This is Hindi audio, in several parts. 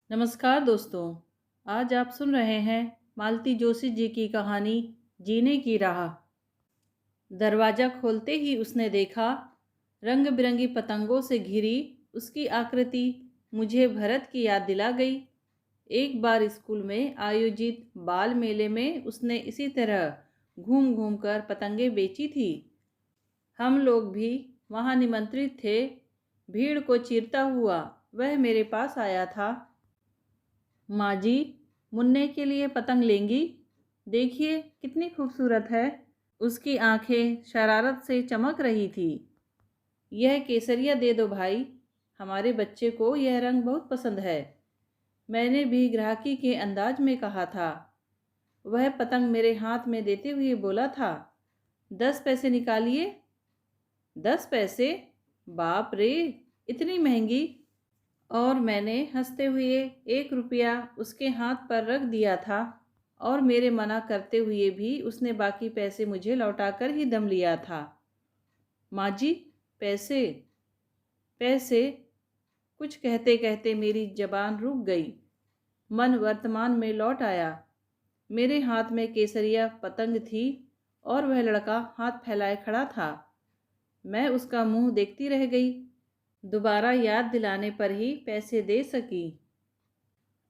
नमस्कार दोस्तों। आज आप सुन रहे हैं मालती जोशी जी की कहानी जीने की राह। दरवाज़ा खोलते ही उसने देखा रंग बिरंगी पतंगों से घिरी उसकी आकृति मुझे भरत की याद दिला गई। एक बार स्कूल में आयोजित बाल मेले में उसने इसी तरह घूम घूम कर पतंगें बेची थी। हम लोग भी वहाँ निमंत्रित थे। भीड़ को चीरता हुआ वह मेरे पास आया था। माँ जी, मुन्ने के लिए पतंग लेंगी? देखिए कितनी खूबसूरत है। उसकी आंखें शरारत से चमक रही थी। यह केसरिया दे दो भाई, हमारे बच्चे को यह रंग बहुत पसंद है। मैंने भी ग्राहकी के अंदाज में कहा था। वह पतंग मेरे हाथ में देते हुए बोला था, 10 पैसे निकालिए। 10 पैसे? बाप रे, इतनी महंगी। और मैंने हंसते हुए 1 रुपया उसके हाथ पर रख दिया था और मेरे मना करते हुए भी उसने बाकी पैसे मुझे लौटाकर ही दम लिया था। माँ जी, पैसे पैसे, कुछ कहते कहते मेरी जबान रुक गई। मन वर्तमान में लौट आया। मेरे हाथ में केसरिया पतंग थी और वह लड़का हाथ फैलाए खड़ा था। मैं उसका मुंह देखती रह गई। दोबारा याद दिलाने पर ही पैसे दे सकी।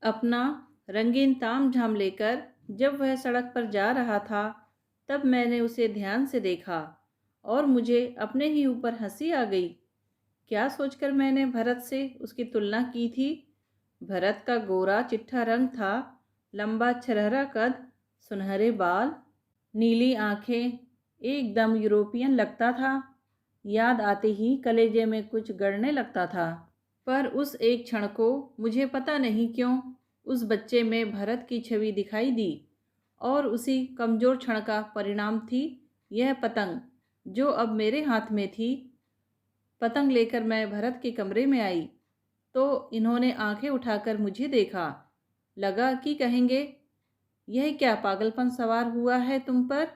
अपना रंगीन तामझाम लेकर जब वह सड़क पर जा रहा था, तब मैंने उसे ध्यान से देखा और मुझे अपने ही ऊपर हंसी आ गई। क्या सोचकर मैंने भरत से उसकी तुलना की थी। भरत का गोरा चिट्ठा रंग था, लंबा छरहरा कद, सुनहरे बाल, नीली आंखें, एकदम यूरोपियन लगता था। याद आते ही कलेजे में कुछ गड़ने लगता था। पर उस एक क्षण को मुझे पता नहीं क्यों उस बच्चे में भरत की छवि दिखाई दी और उसी कमज़ोर क्षण का परिणाम थी यह पतंग जो अब मेरे हाथ में थी। पतंग लेकर मैं भरत के कमरे में आई तो इन्होंने आंखें उठाकर मुझे देखा। लगा कि कहेंगे, यह क्या पागलपन सवार हुआ है तुम पर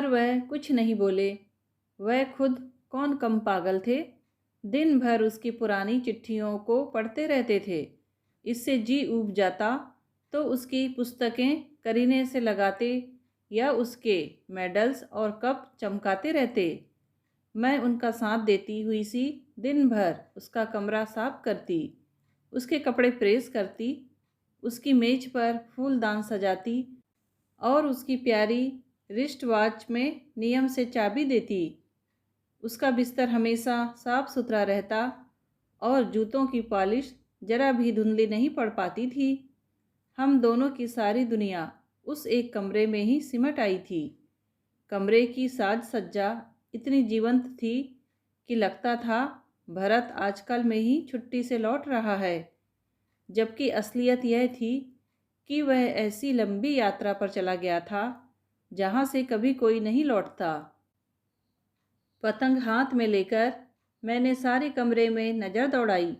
वह कुछ नहीं बोले। वह खुद कौन कम पागल थे। दिन भर उसकी पुरानी चिट्ठियों को पढ़ते रहते थे। इससे जी ऊब जाता तो उसकी पुस्तकें करीने से लगाते या उसके मेडल्स और कप चमकाते रहते। मैं उनका साथ देती हुई सी दिन भर उसका कमरा साफ करती, उसके कपड़े प्रेस करती, उसकी मेज पर फूलदान सजाती और उसकी प्यारी रिस्ट वॉच में नियम से चाबी देती। उसका बिस्तर हमेशा साफ सुथरा रहता और जूतों की पॉलिश जरा भी धुंधली नहीं पड़ पाती थी। हम दोनों की सारी दुनिया उस एक कमरे में ही सिमट आई थी। कमरे की साज सज्जा इतनी जीवंत थी कि लगता था भरत आजकल में ही छुट्टी से लौट रहा है, जबकि असलियत यह थी कि वह ऐसी लंबी यात्रा पर चला गया था जहाँ से कभी कोई नहीं लौटता। पतंग हाथ में लेकर मैंने सारे कमरे में नज़र दौड़ाई।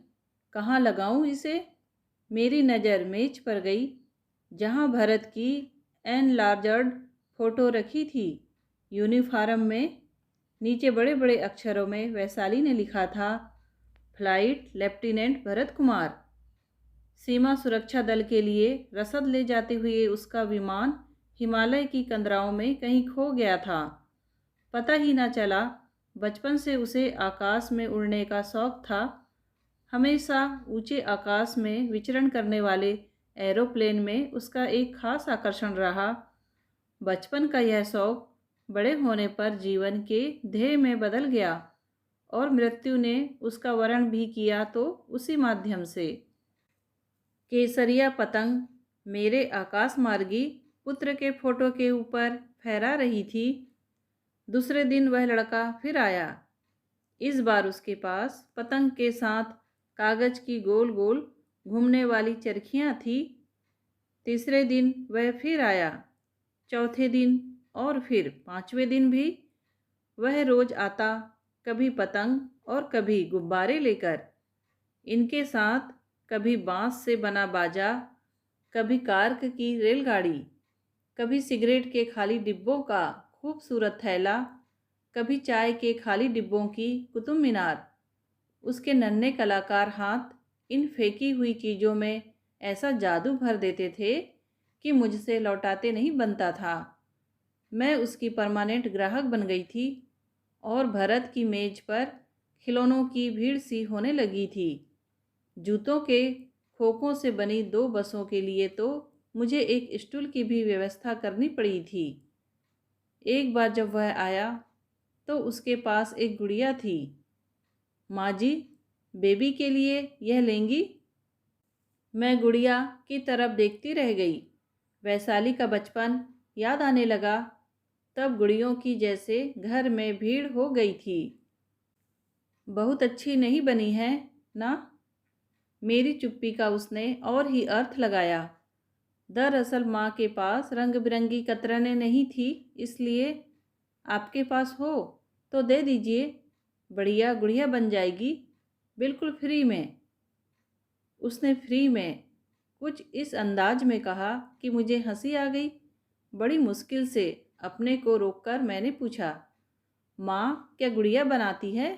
कहाँ लगाऊं इसे। मेरी नज़र मेज पर गई जहाँ भरत की एनलार्जड फोटो रखी थी। यूनिफॉर्म में नीचे बड़े बड़े अक्षरों में वैशाली ने लिखा था, फ्लाइट लेफ्टिनेंट भरत कुमार। सीमा सुरक्षा दल के लिए रसद ले जाते हुए उसका विमान हिमालय की कंदराओं में कहीं खो गया था। पता ही ना चला। बचपन से उसे आकाश में उड़ने का शौक था। हमेशा ऊंचे आकाश में विचरण करने वाले एरोप्लेन में उसका एक खास आकर्षण रहा। बचपन का यह शौक बड़े होने पर जीवन के ध्येय में बदल गया और मृत्यु ने उसका वरण भी किया तो उसी माध्यम से। केसरिया पतंग मेरे आकाशमार्गी पुत्र के फोटो के ऊपर फहरा रही थी। दूसरे दिन वह लड़का फिर आया। इस बार उसके पास पतंग के साथ कागज की गोल गोल घूमने वाली चरखियाँ थी। तीसरे दिन वह फिर आया, चौथे दिन और फिर पांचवें दिन भी। वह रोज आता, कभी पतंग और कभी गुब्बारे लेकर। इनके साथ कभी बांस से बना बाजा, कभी कार्क की रेलगाड़ी, कभी सिगरेट के खाली डिब्बों का खूबसूरत थैला, कभी चाय के खाली डिब्बों की कुतुब मीनार। उसके नन्हे कलाकार हाथ इन फेंकी हुई चीज़ों में ऐसा जादू भर देते थे कि मुझसे लौटाते नहीं बनता था। मैं उसकी परमानेंट ग्राहक बन गई थी और भरत की मेज पर खिलौनों की भीड़ सी होने लगी थी। जूतों के खोखों से बनी 2 बसों के लिए तो मुझे एक स्टूल की भी व्यवस्था करनी पड़ी थी। एक बार जब वह आया तो उसके पास एक गुड़िया थी। माँ जी, बेबी के लिए यह लेंगी? मैं गुड़िया की तरफ देखती रह गई। वैशाली का बचपन याद आने लगा। तब गुड़ियों की जैसे घर में भीड़ हो गई थी। बहुत अच्छी नहीं बनी है ना? मेरी चुप्पी का उसने और ही अर्थ लगाया। दरअसल माँ के पास रंग बिरंगी कतरनें नहीं थी, इसलिए आपके पास हो तो दे दीजिए, बढ़िया गुड़िया बन जाएगी, बिल्कुल फ्री में। उसने फ्री में कुछ इस अंदाज में कहा कि मुझे हंसी आ गई। बड़ी मुश्किल से अपने को रोककर मैंने पूछा, माँ क्या गुड़िया बनाती है?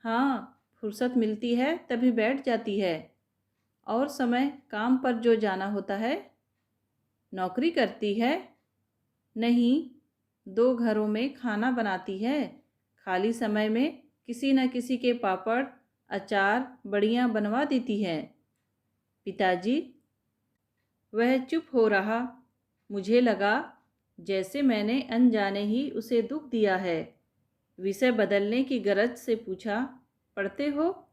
हाँ, फुर्सत मिलती है तभी बैठ जाती है। और समय काम पर जो जाना होता है? नौकरी करती है? नहीं, 2 घरों में खाना बनाती है। खाली समय में किसी न किसी के पापड़, अचार, बड़ियाँ बनवा देती है। पिताजी? वह चुप हो रहा। मुझे लगा जैसे मैंने अनजाने ही उसे दुख दिया है। विषय बदलने की गरज से पूछा, पढ़ते हो?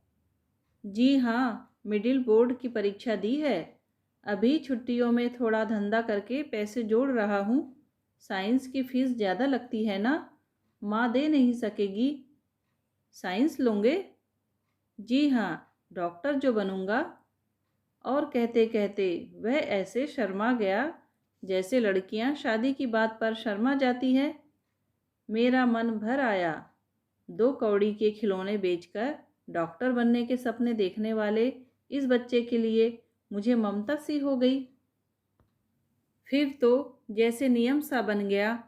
जी हाँ, मिडिल बोर्ड की परीक्षा दी है। अभी छुट्टियों में थोड़ा धंधा करके पैसे जोड़ रहा हूँ। साइंस की फीस ज़्यादा लगती है ना, माँ दे नहीं सकेगी। साइंस लोगे? जी हाँ, डॉक्टर जो बनूँगा। और कहते कहते वह ऐसे शर्मा गया जैसे लड़कियां शादी की बात पर शर्मा जाती है। मेरा मन भर आया। 2 कौड़ी के खिलौने बेचकर डॉक्टर बनने के सपने देखने वाले इस बच्चे के लिए मुझे ममता सी हो गई। फिर तो जैसे नियम सा बन गया।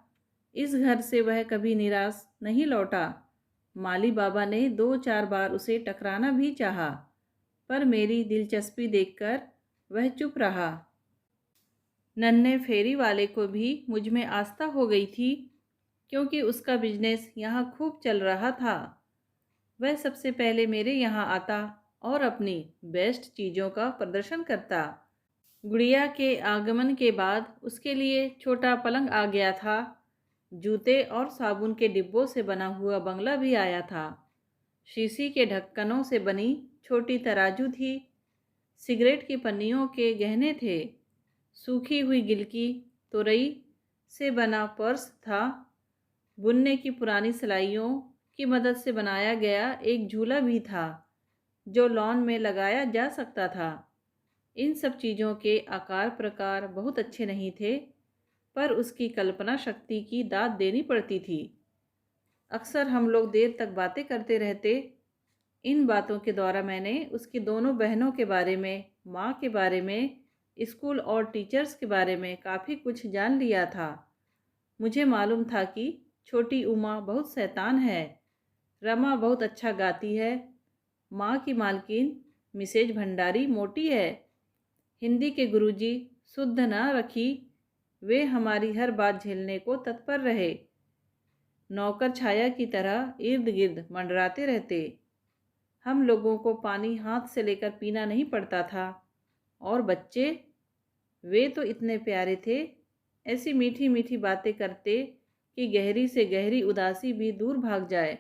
इस घर से वह कभी निराश नहीं लौटा। माली बाबा ने 2-4 बार उसे टकराना भी चाहा, पर मेरी दिलचस्पी देखकर वह चुप रहा। नन्हे फेरी वाले को भी मुझ में आस्था हो गई थी, क्योंकि उसका बिजनेस यहाँ खूब चल रहा था। वह सबसे पहले मेरे यहाँ आता और अपनी बेस्ट चीज़ों का प्रदर्शन करता। गुड़िया के आगमन के बाद उसके लिए छोटा पलंग आ गया था। जूते और साबुन के डिब्बों से बना हुआ बंगला भी आया था। शीशी के ढक्कनों से बनी छोटी तराजू थी। सिगरेट की पन्नियों के गहने थे। सूखी हुई गिलकी तोरई से बना पर्स था। बुनने की पुरानी सिलाइयों की मदद से बनाया गया एक झूला भी था, जो लॉन में लगाया जा सकता था। इन सब चीज़ों के आकार प्रकार बहुत अच्छे नहीं थे, पर उसकी कल्पना शक्ति की दाद देनी पड़ती थी। अक्सर हम लोग देर तक बातें करते रहते। इन बातों के द्वारा मैंने उसकी दोनों बहनों के बारे में, माँ के बारे में, स्कूल और टीचर्स के बारे में काफ़ी कुछ जान लिया था। मुझे मालूम था कि छोटी उमा बहुत शैतान है, रमा बहुत अच्छा गाती है, माँ की मालकिन मिसेज भंडारी मोटी है, हिंदी के गुरुजी शुद्ध न रखी, वे हमारी हर बात झेलने को तत्पर रहे, नौकर छाया की तरह इर्द गिर्द मंडराते रहते। हम लोगों को पानी हाथ से लेकर पीना नहीं पड़ता था। और बच्चे, वे तो इतने प्यारे थे, ऐसी मीठी मीठी बातें करते कि गहरी से गहरी उदासी भी दूर भाग जाए।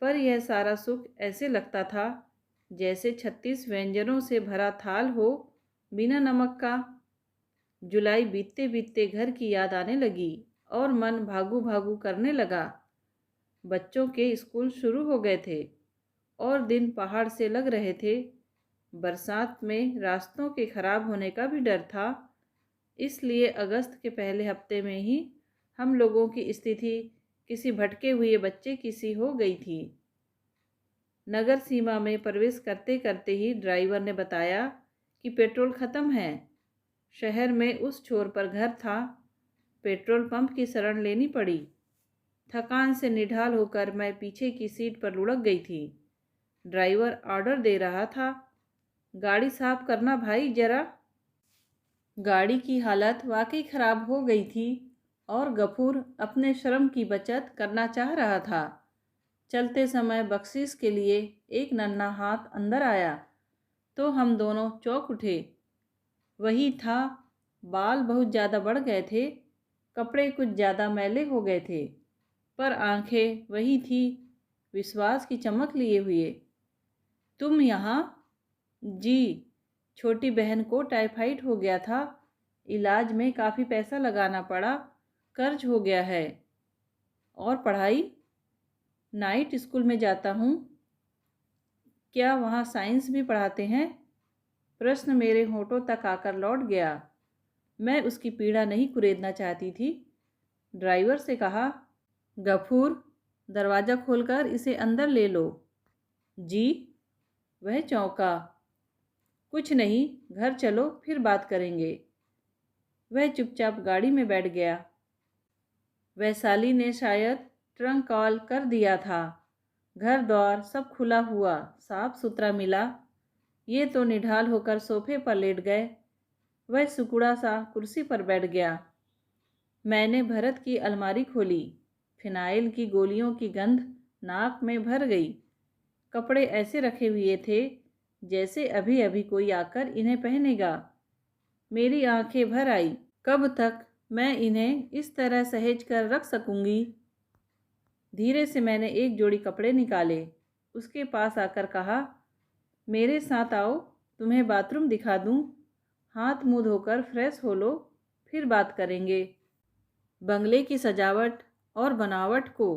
पर यह सारा सुख ऐसे लगता था जैसे 36 व्यंजनों से भरा थाल हो, बिना नमक का। जुलाई बीतते बीतते घर की याद आने लगी और मन भागू भागू करने लगा। बच्चों के स्कूल शुरू हो गए थे और दिन पहाड़ से लग रहे थे। बरसात में रास्तों के खराब होने का भी डर था, इसलिए अगस्त के पहले हफ्ते में ही हम लोगों की स्थिति किसी भटके हुए बच्चे की सी हो गई थी। नगर सीमा में प्रवेश करते करते ही ड्राइवर ने बताया कि पेट्रोल ख़त्म है। शहर में उस छोर पर घर था। पेट्रोल पंप की शरण लेनी पड़ी। थकान से निढाल होकर मैं पीछे की सीट पर लुढ़क गई थी। ड्राइवर ऑर्डर दे रहा था, गाड़ी साफ करना भाई ज़रा। गाड़ी की हालत वाकई ख़राब हो गई थी और गफूर अपने श्रम की बचत करना चाह रहा था। चलते समय बख्शीश के लिए एक नन्हा हाथ अंदर आया तो हम दोनों चौंक उठे। वही था, बाल बहुत ज़्यादा बढ़ गए थे, कपड़े कुछ ज़्यादा मैले हो गए थे, पर आंखें वही थी, विश्वास की चमक लिए हुए। तुम यहाँ? जी, छोटी बहन को टाइफाइड हो गया था, इलाज में काफ़ी पैसा लगाना पड़ा, कर्ज हो गया है। और पढ़ाई? नाइट स्कूल में जाता हूँ। क्या वहाँ साइंस भी पढ़ाते हैं? प्रश्न मेरे होठों तक आकर लौट गया। मैं उसकी पीड़ा नहीं कुरेदना चाहती थी। ड्राइवर से कहा, गफूर, दरवाज़ा खोलकर इसे अंदर ले लो। जी? वह चौंका। कुछ नहीं, घर चलो फिर बात करेंगे। वह चुपचाप गाड़ी में बैठ गया। वैशाली ने शायद ट्रंक कॉल कर दिया था। घर द्वार सब खुला हुआ, साफ सुथरा मिला। ये तो निढाल होकर सोफे पर लेट गए। वह सुकुड़ा सा कुर्सी पर बैठ गया। मैंने भरत की अलमारी खोली। फिनाइल की गोलियों की गंध नाक में भर गई। कपड़े ऐसे रखे हुए थे जैसे अभी अभी कोई आकर इन्हें पहनेगा। मेरी आंखें भर आई। कब तक मैं इन्हें इस तरह सहेज कर रख सकूंगी? धीरे से मैंने एक जोड़ी कपड़े निकाले, उसके पास आकर कहा, मेरे साथ आओ, तुम्हें बाथरूम दिखा दूं। हाथ मुंह धोकर फ्रेश हो लो, फिर बात करेंगे। बंगले की सजावट और बनावट को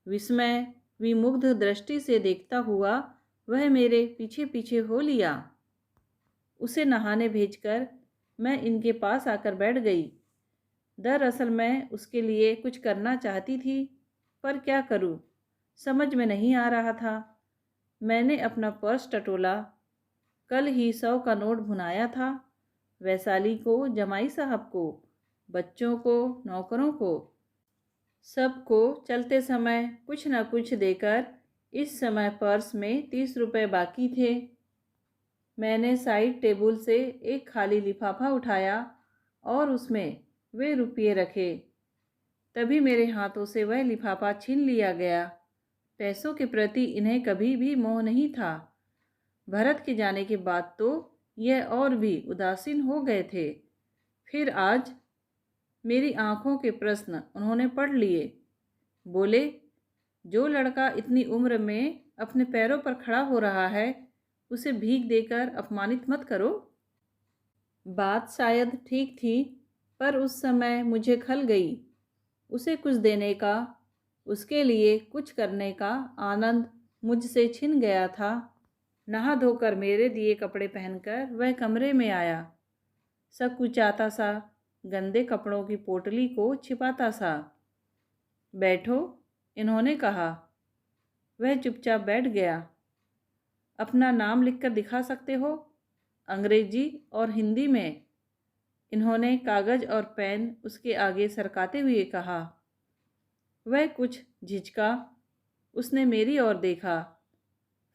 विस्मय विमुग्ध दृष्टि से देखता हुआ वह मेरे पीछे पीछे हो लिया। उसे नहाने भेजकर मैं इनके पास आकर बैठ गई। दरअसल मैं उसके लिए कुछ करना चाहती थी, पर क्या करूं, समझ में नहीं आ रहा था। मैंने अपना पर्स टटोला। कल ही 100 का नोट भुनाया था। वैशाली को, जमाई साहब को, बच्चों को, नौकरों को, सबको चलते समय कुछ न कुछ देकर इस समय पर्स में 30 रुपये बाकी थे। मैंने साइड टेबल से एक खाली लिफाफा उठाया और उसमें वे रुपये रखे। तभी मेरे हाथों से वह लिफाफा छीन लिया गया। पैसों के प्रति इन्हें कभी भी मोह नहीं था। भरत के जाने के बाद तो यह और भी उदासीन हो गए थे। फिर आज मेरी आंखों के प्रश्न उन्होंने पढ़ लिए। बोले, जो लड़का इतनी उम्र में अपने पैरों पर खड़ा हो रहा है, उसे भीख देकर अपमानित मत करो। बात शायद ठीक थी, पर उस समय मुझे खल गई। उसे कुछ देने का, उसके लिए कुछ करने का आनंद मुझसे छिन गया था। नहा धोकर मेरे दिए कपड़े पहनकर वह कमरे में आया। सकुचाता सा, गंदे कपड़ों की पोटली को छिपाता सा। बैठो, इन्होंने कहा। वह चुपचाप बैठ गया। अपना नाम लिखकर दिखा सकते हो? अंग्रेजी और हिंदी में। इन्होंने कागज और पेन उसके आगे सरकाते हुए कहा। वह कुछ झिझका। उसने मेरी ओर देखा,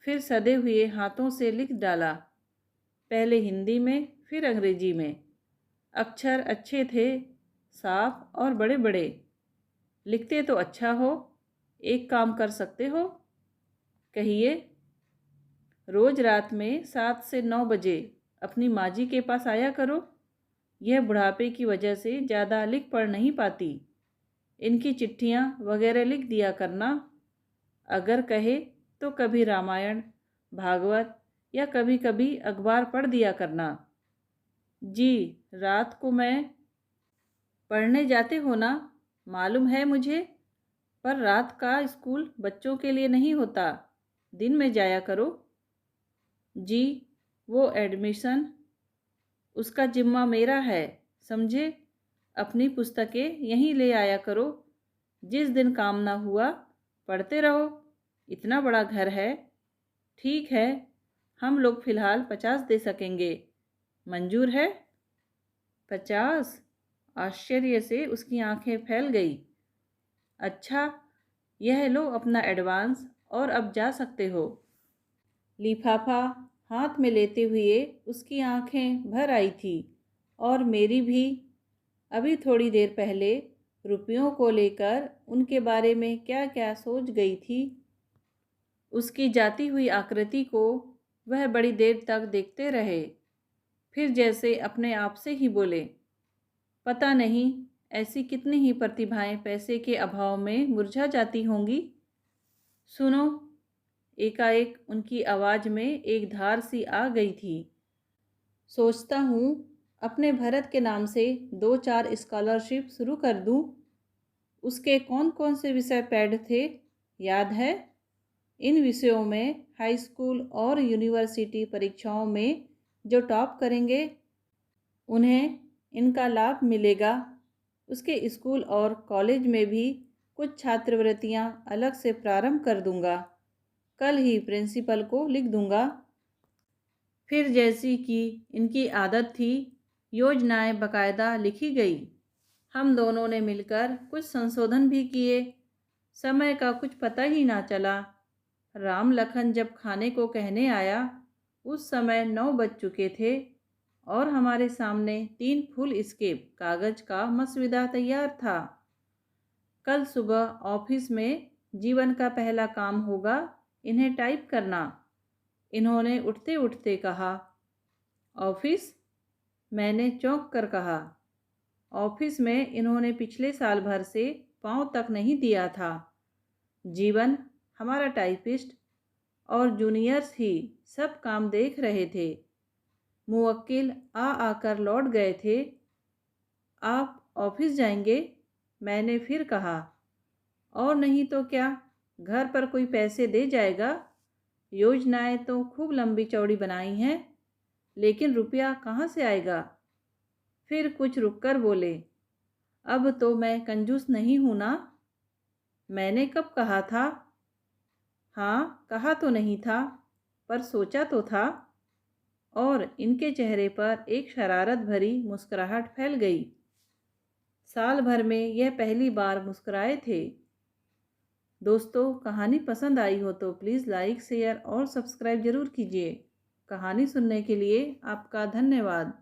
फिर सधे हुए हाथों से लिख डाला, पहले हिंदी में फिर अंग्रेजी में। अक्षर अच्छे थे, साफ और बड़े बड़े। लिखते तो अच्छा हो, एक काम कर सकते हो? कहिए। रोज रात में 7 से 9 बजे अपनी माँ जी के पास आया करो। यह बुढ़ापे की वजह से ज़्यादा लिख पढ़ नहीं पाती। इनकी चिट्ठियाँ वगैरह लिख दिया करना। अगर कहे तो कभी रामायण, भागवत या कभी कभी अखबार पढ़ दिया करना। जी, रात को मैं पढ़ने जाते हो ना, मालूम है मुझे, पर रात का स्कूल बच्चों के लिए नहीं होता, दिन में जाया करो। जी, वो एडमिशन, उसका जिम्मा मेरा है, समझे। अपनी पुस्तकें यहीं ले आया करो। जिस दिन काम ना हुआ, पढ़ते रहो। इतना बड़ा घर है। ठीक है, हम लोग फ़िलहाल 50 दे सकेंगे। मंजूर है? 50? आश्चर्य से उसकी आंखें फैल गई। अच्छा, यह लो अपना एडवांस और अब जा सकते हो। लिफाफा हाथ में लेते हुए उसकी आंखें भर आई थी और मेरी भी। अभी थोड़ी देर पहले रुपयों को लेकर उनके बारे में क्या क्या सोच गई थी। उसकी जाती हुई आकृति को वह बड़ी देर तक देखते रहे, फिर जैसे अपने आप से ही बोले, पता नहीं ऐसी कितनी ही प्रतिभाएं पैसे के अभाव में मुरझा जाती होंगी। सुनो, एकाएक उनकी आवाज़ में एक धार सी आ गई थी। सोचता हूँ अपने भरत के नाम से 2-4 स्कॉलरशिप शुरू कर दूँ। उसके कौन कौन से विषय पैड थे, याद है? इन विषयों में हाई स्कूल और यूनिवर्सिटी परीक्षाओं में जो टॉप करेंगे उन्हें इनका लाभ मिलेगा। उसके स्कूल और कॉलेज में भी कुछ छात्रवृत्तियां अलग से प्रारंभ कर दूंगा। कल ही प्रिंसिपल को लिख दूंगा। फिर जैसी कि इनकी आदत थी, योजनाएं बकायदा लिखी गई। हम दोनों ने मिलकर कुछ संशोधन भी किए। समय का कुछ पता ही ना चला। राम लखन जब खाने को कहने आया उस समय 9 बज चुके थे और हमारे सामने 3 फुल स्केप कागज का मसविदा तैयार था। कल सुबह ऑफिस में जीवन का पहला काम होगा इन्हें टाइप करना। इन्होंने उठते उठते कहा। ऑफिस? मैंने चौंक कर कहा। ऑफिस में इन्होंने पिछले साल भर से पाँव तक नहीं दिया था। जीवन हमारा टाइपिस्ट और जूनियर्स ही सब काम देख रहे थे। मुवक्किल आकर लौट गए थे। आप ऑफिस जाएंगे? मैंने फिर कहा। और नहीं तो क्या, घर पर कोई पैसे दे जाएगा। योजनाएं तो खूब लंबी चौड़ी बनाई हैं, लेकिन रुपया कहाँ से आएगा? फिर कुछ रुककर बोले, अब तो मैं कंजूस नहीं हूँ ना। मैंने कब कहा था? हाँ, कहा तो नहीं था, पर सोचा तो था। और इनके चेहरे पर एक शरारत भरी मुस्कुराहट फैल गई। साल भर में यह पहली बार मुस्कुराए थे। दोस्तों, कहानी पसंद आई हो तो प्लीज़ लाइक, शेयर और सब्सक्राइब ज़रूर कीजिए। कहानी सुनने के लिए आपका धन्यवाद।